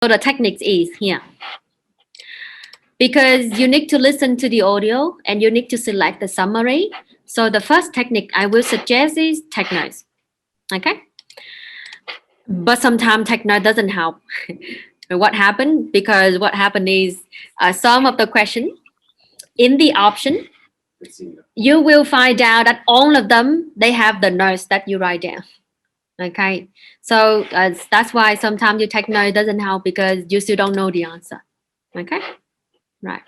So the technique is here. Because you need to listen to the audio and you need to select the summary. So the first technique I will suggest is take notes. Okay? But sometimes take note doesn't help. What happened? Because what happened is some of the question in the option, you will find out that all of them, they have the notes that you write down. Okay? So that's why sometimes you take note doesn't help because you still don't know the answer. Okay? Right.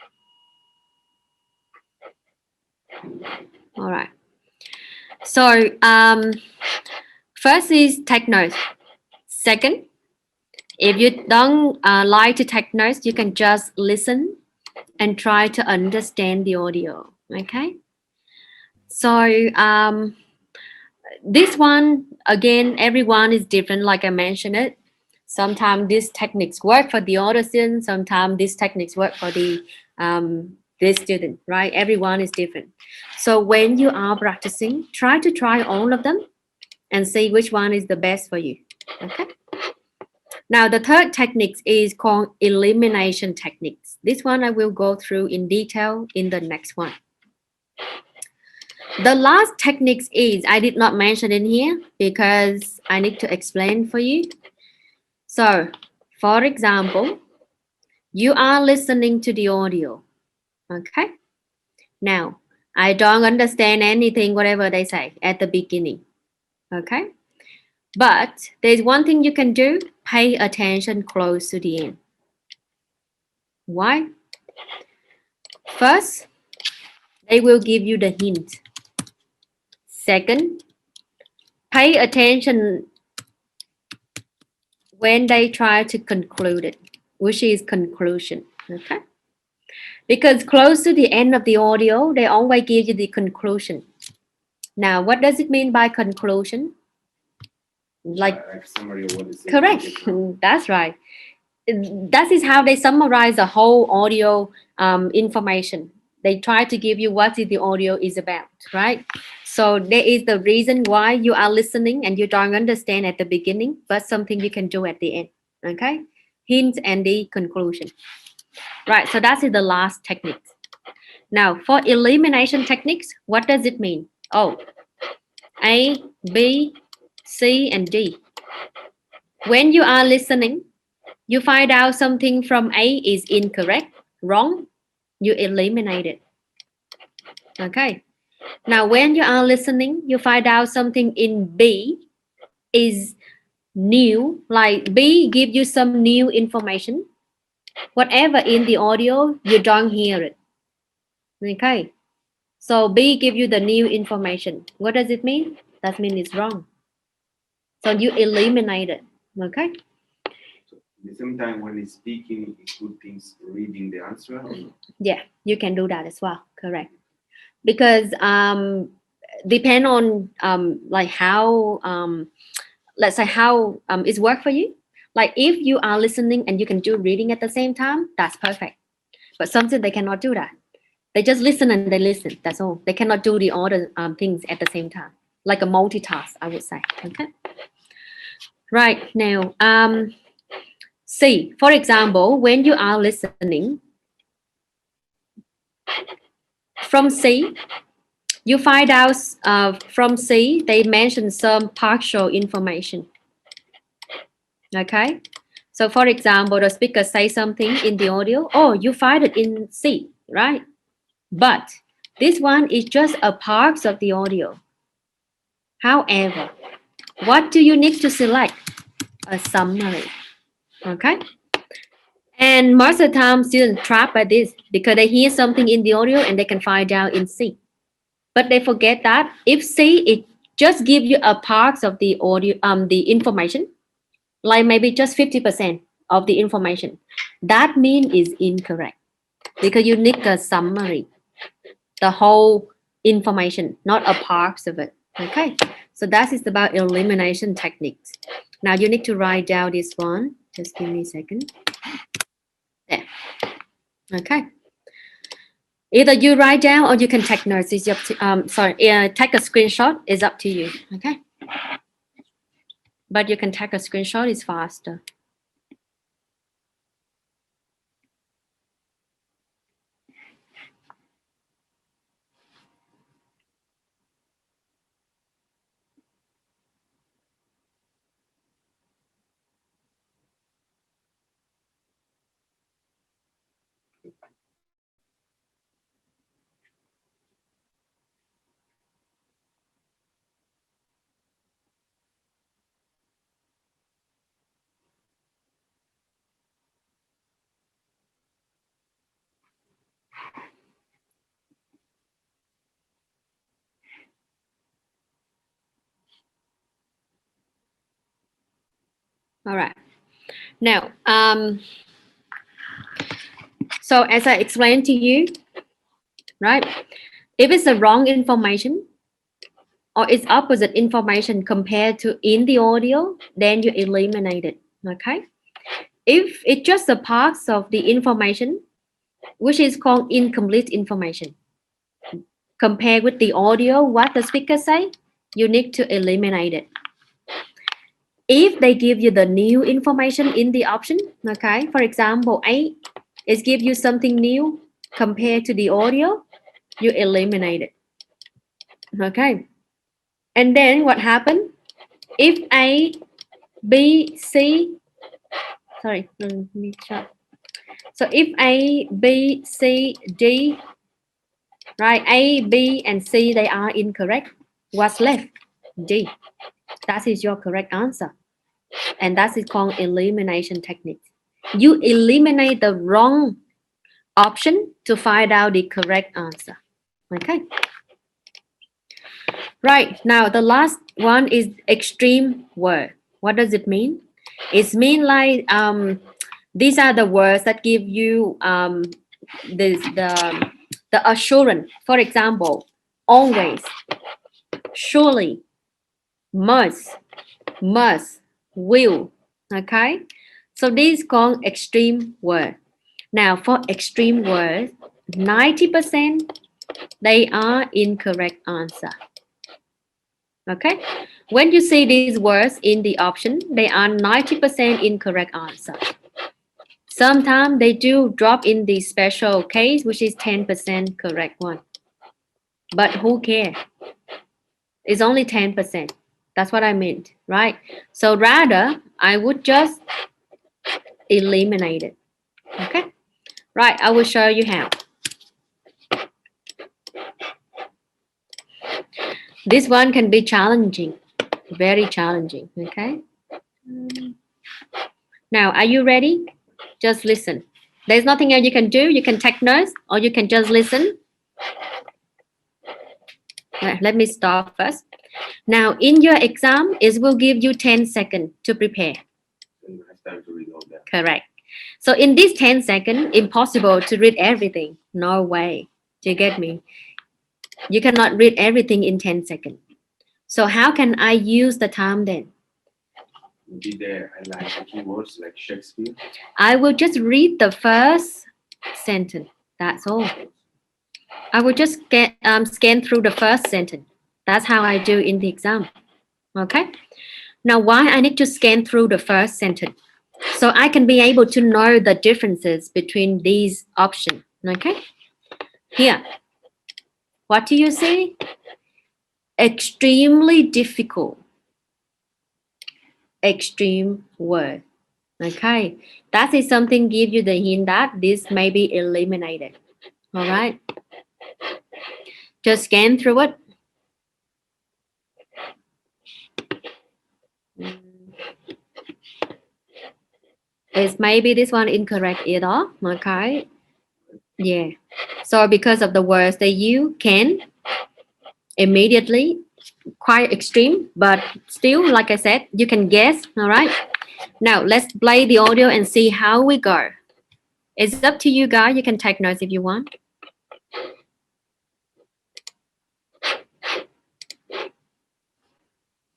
All right. So first is take notes. Second, if you don't like to take notes, you can just listen and try to understand the audio. Okay. So this one, again, everyone is different, like I mentioned it. Sometimes these techniques work for the other students, sometimes these techniques work for the this student, right? Everyone is different. So when you are practicing, try to try all of them and see which one is the best for you. Okay. Now the third technique is called elimination techniques. This one I will go through in detail in the next one. The last technique is, I did not mention in here because I need to explain for you. So, for example, you are listening to the audio, okay? Now, I don't understand anything, whatever they say at the beginning, okay? But there's one thing you can do, pay attention close to the end. Why? First, they will give you the hint. Second, pay attention when they try to conclude it, which is conclusion, okay? Because close to the end of the audio, they always give you the conclusion. Now, what does it mean by conclusion? Like summary of what is correct. That's right. That is how they summarize the whole audio information. They try to give you what the audio is about, right? So there is the reason why you are listening and you don't understand at the beginning, but something you can do at the end, okay? Hint and the conclusion. Right, so that's the last technique. Now, for elimination techniques, what does it mean? Oh, A, B, C, and D. When you are listening, you find out something from A is incorrect, wrong, you eliminate it. Okay. Now, when you are listening, you find out something in B is new, like B give you some new information. Whatever in the audio, you don't hear it. Okay. So B give you the new information. What does it mean? That means it's wrong. So you eliminate it. Okay. At the same time, when he's speaking, it could things reading the answer. Yeah, you can do that as well. Correct. Because depend on like how let's say how it's work for you. Like if you are listening and you can do reading at the same time, that's perfect. But sometimes they cannot do that. They just listen and they listen. That's all. They cannot do the other things at the same time. Like a multitask, I would say. Okay. Right now, C. For example, when you are listening from C, you find out from C they mention some partial information. Okay. So for example, the speaker say something in the audio. Oh, you find it in C, right? But this one is just a part of the audio. However, what do you need to select? A summary. Okay. And most of the time, students trap by this because they hear something in the audio and they can find out in C. But they forget that if C, it just give you a part of the audio, the information, like maybe just 50% of the information. That means is incorrect because you need a summary, the whole information, not a part of it. Okay, so that is about elimination techniques. Now you need to write down this one. Just give me a second. There. Okay. Either you write down or you can take notes. It's up to, take a screenshot. It's up to you. Okay. But you can take a screenshot. It's faster. All right. Now, so as I explained to you, right? If it's the wrong information or it's opposite information compared to in the audio, then you eliminate it. Okay. If it's just a part of the information, which is called incomplete information, compared with the audio, what the speaker say, you need to eliminate it. If they give you the new information in the option, okay, for example, A is give you something new compared to the audio, you eliminate it. Okay. And then what happened? If A, B, C, sorry, let me check. So if A, B, C, D, right, A, B, and C, they are incorrect. What's left? D. That is your correct answer. And that is called elimination technique. You eliminate the wrong option to find out the correct answer. Okay. Right, now the last one is extreme word. What does it mean? It means like these are the words that give you the assurance. For example, always, surely, must, will. Okay, so these called extreme word. Now for extreme words, 90% they are incorrect answer. Okay, when you see these words in the option, they are 90% incorrect answer. Sometimes they do drop in the special case, which is 10% correct one. But who cares? It's only 10%. That's what I meant, right? So rather, I would just eliminate it. Okay, right, I will show you how. This one can be challenging, very challenging. Okay, now are you ready? Just listen. There's nothing else you can do. You can take notes or you can just listen. Let me start first. Now in your exam, it will give you 10 seconds to prepare. Time to read all that. Correct. So in this 10 seconds, impossible to read everything. No way. Do you get me? You cannot read everything in 10 seconds. So how can I use the time then? Be there. I like the keywords like Shakespeare. I will just read the first sentence. That's all. I will just scan through the first sentence. That's how I do in the exam. Okay. Now, why I need to scan through the first sentence? So I can be able to know the differences between these options. Okay. Here. What do you see? Extremely difficult. Extreme word. Okay. That is something give you the hint that this may be eliminated. All right. Just scan through it. Is maybe this one incorrect at all. Okay. Yeah. So because of the words that you can immediately quite extreme, but still, like I said, you can guess. All right. Now let's play the audio and see how we go. It's up to you guys. You can take notes if you want.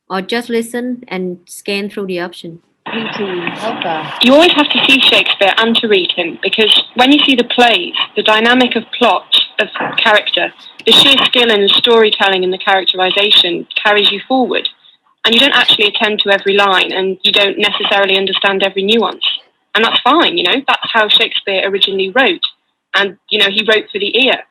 Or just listen and scan through the option. You always have to see Shakespeare and to read him, because when you see the plays, the dynamic of plot, of character, the sheer skill in the storytelling and the characterization carries you forward. And you don't actually attend to every line, and you don't necessarily understand every nuance. And that's fine, you know, that's how Shakespeare originally wrote. And, you know, he wrote for the ear.